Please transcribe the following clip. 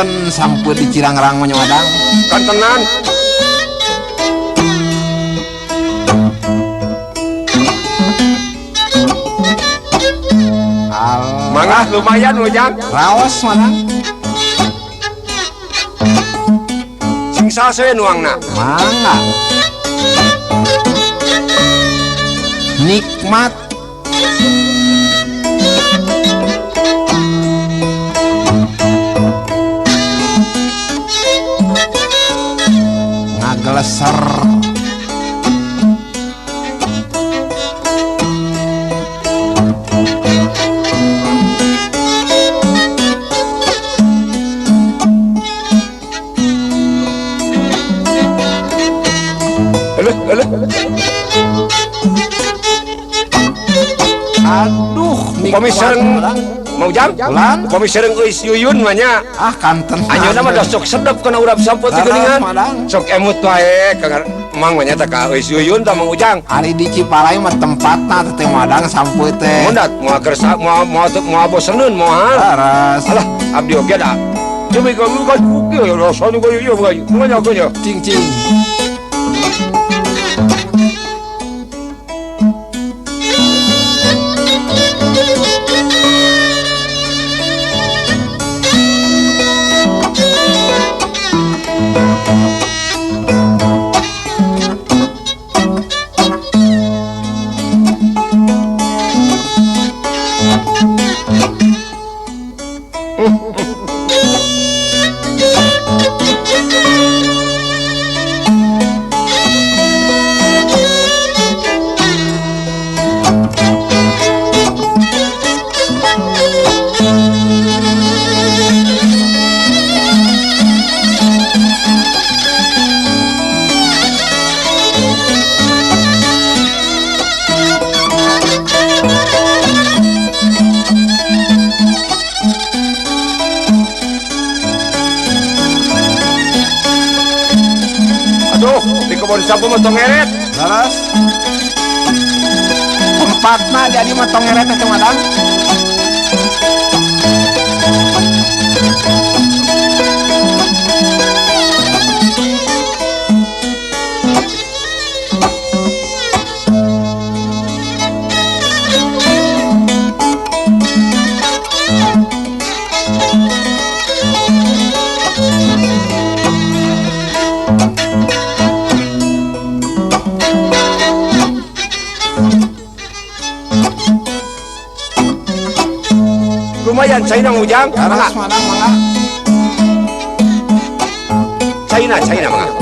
kanten sampun di Cirangrang menyomadang. Kantenan. Mangga lumayan Ujang. Raos madang. Sing saseun nuangna. Mangga. Nikmat. Ngageleser. Aduh, Komisareng mau jam? Lan. Komisareng geus yuyun mah nya. Ah kanten. Anjeunna mah da sok sedep kana urap sampot di geuningan. Madang. Sok emut wae ka mang mah nya teh ka geus yuyun tah Mang Ujang. Ari di Cipalai mah tempatna teh madang sampai teh. Mundat moal kersa moal boseneun moal. Laras. Alah abdi oge da. Cumi ka lu ka kuki ya rasanya ka ieu ka. Manya ka nya. Cing cing. Di kebun sapu mah tong ngeret. Laras. Tempatna jadi mah tong ngeret teh madang. Lumayan China Mang Ujang. Laras madang mangga. China mangga.